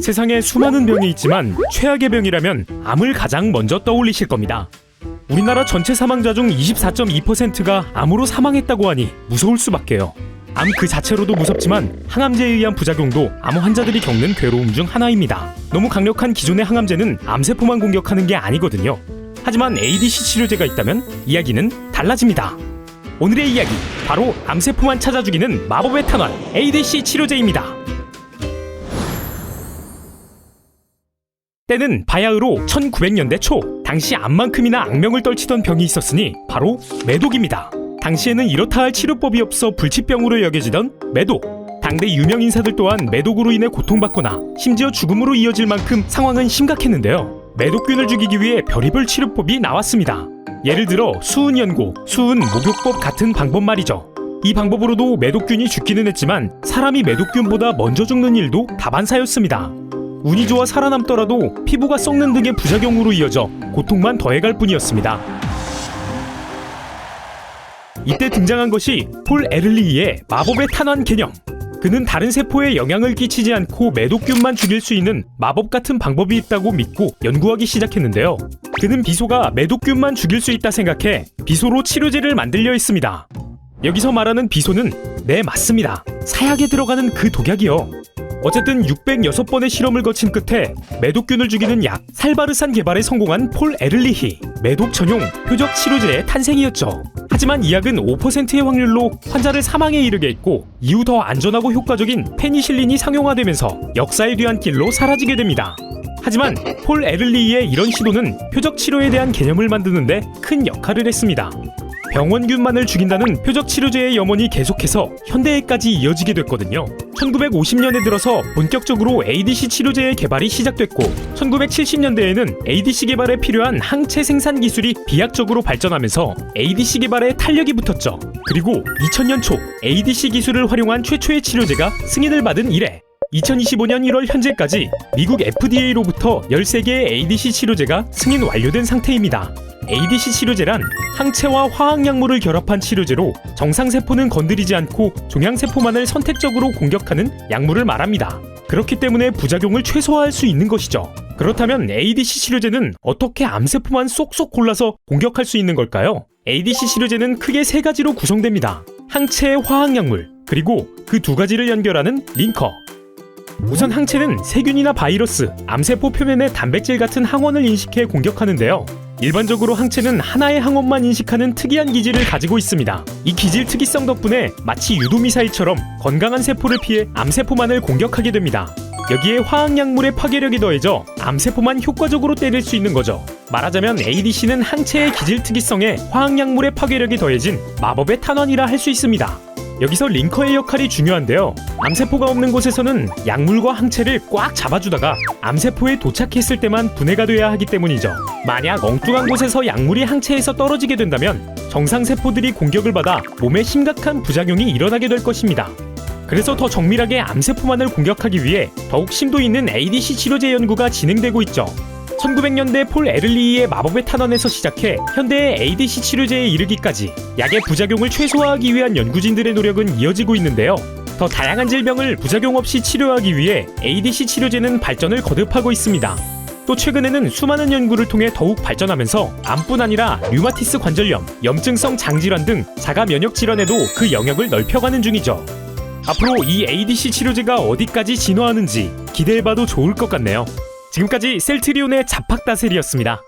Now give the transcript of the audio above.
세상에 수많은 병이 있지만 최악의 병이라면 암을 가장 먼저 떠올리실 겁니다. 우리나라 전체 사망자 중 24.2%가 암으로 사망했다고 하니 무서울 수밖에요. 암 그 자체로도 무섭지만 항암제에 의한 부작용도 암 환자들이 겪는 괴로움 중 하나입니다. 너무 강력한 기존의 항암제는 암세포만 공격하는 게 아니거든요. 하지만 ADC 치료제가 있다면 이야기는 달라집니다. 오늘의 이야기, 바로 암세포만 찾아 죽이는 마법의 탄환 ADC 치료제입니다. 때는 바야흐로 1900년대 초, 당시 암만큼이나 악명을 떨치던 병이 있었으니 바로 매독입니다. 당시에는 이렇다 할 치료법이 없어 불치병으로 여겨지던 매독. 당대 유명 인사들 또한 매독으로 인해 고통받거나 심지어 죽음으로 이어질 만큼 상황은 심각했는데요. 매독균을 죽이기 위해 별의별 치료법이 나왔습니다. 예를 들어 수은연고, 수은목욕법 같은 방법 말이죠. 이 방법으로도 매독균이 죽기는 했지만 사람이 매독균보다 먼저 죽는 일도 다반사였습니다. 운이 좋아 살아남더라도 피부가 썩는 등의 부작용으로 이어져 고통만 더해갈 뿐이었습니다. 이때 등장한 것이 폴 에를리히의 마법의 탄환 개념. 그는 다른 세포에 영향을 끼치지 않고 매독균만 죽일 수 있는 마법 같은 방법이 있다고 믿고 연구하기 시작했는데요. 그는 비소가 매독균만 죽일 수 있다 생각해 비소로 치료제를 만들려 했습니다. 여기서 말하는 비소는 네, 맞습니다. 사약에 들어가는 그 독약이요. 어쨌든 606번의 실험을 거친 끝에 매독균을 죽이는 약 살바르산 개발에 성공한 폴 에를리히. 매독 전용 표적 치료제의 탄생이었죠. 하지만 이 약은 5%의 확률로 환자를 사망에 이르게 했고 이후 더 안전하고 효과적인 페니실린이 상용화되면서 역사의 뒤안길로 사라지게 됩니다. 하지만 폴 에를리히의 이런 시도는 표적 치료에 대한 개념을 만드는데 큰 역할을 했습니다. 병원균만을 죽인다는 표적 치료제의 염원이 계속해서 현대에까지 이어지게 됐거든요. 1950년에 들어서 본격적으로 ADC 치료제의 개발이 시작됐고 1970년대에는 ADC 개발에 필요한 항체 생산 기술이 비약적으로 발전하면서 ADC 개발에 탄력이 붙었죠. 그리고 2000년 초 ADC 기술을 활용한 최초의 치료제가 승인을 받은 이래 2025년 1월 현재까지 미국 FDA로부터 13개의 ADC 치료제가 승인 완료된 상태입니다. ADC 치료제란 항체와 화학약물을 결합한 치료제로 정상세포는 건드리지 않고 종양세포만을 선택적으로 공격하는 약물을 말합니다. 그렇기 때문에 부작용을 최소화할 수 있는 것이죠. 그렇다면 ADC 치료제는 어떻게 암세포만 쏙쏙 골라서 공격할 수 있는 걸까요? ADC 치료제는 크게 세 가지로 구성됩니다. 항체의 화학약물, 그리고 그 두 가지를 연결하는 링커. 우선 항체는 세균이나 바이러스, 암세포 표면의 단백질 같은 항원을 인식해 공격하는데요. 일반적으로 항체는 하나의 항원만 인식하는 특이한 기질을 가지고 있습니다. 이 기질 특이성 덕분에 마치 유도미사일처럼 건강한 세포를 피해 암세포만을 공격하게 됩니다. 여기에 화학약물의 파괴력이 더해져 암세포만 효과적으로 때릴 수 있는 거죠. 말하자면 ADC는 항체의 기질 특이성에 화학약물의 파괴력이 더해진 마법의 탄환이라 할 수 있습니다. 여기서 링커의 역할이 중요한데요. 암세포가 없는 곳에서는 약물과 항체를 꽉 잡아주다가 암세포에 도착했을 때만 분해가 돼야 하기 때문이죠. 만약 엉뚱한 곳에서 약물이 항체에서 떨어지게 된다면 정상세포들이 공격을 받아 몸에 심각한 부작용이 일어나게 될 것입니다. 그래서 더 정밀하게 암세포만을 공격하기 위해 더욱 심도 있는 ADC 치료제 연구가 진행되고 있죠. 1900년대 폴 에를리히의 마법의 탄환에서 시작해 현대의 ADC 치료제에 이르기까지 약의 부작용을 최소화하기 위한 연구진들의 노력은 이어지고 있는데요. 더 다양한 질병을 부작용 없이 치료하기 위해 ADC 치료제는 발전을 거듭하고 있습니다. 또 최근에는 수많은 연구를 통해 더욱 발전하면서 암뿐 아니라 류마티스 관절염, 염증성 장질환 등 자가 면역 질환에도 그 영역을 넓혀가는 중이죠. 앞으로 이 ADC 치료제가 어디까지 진화하는지 기대해봐도 좋을 것 같네요. 지금까지 셀트리온의 잡학다셀이었습니다.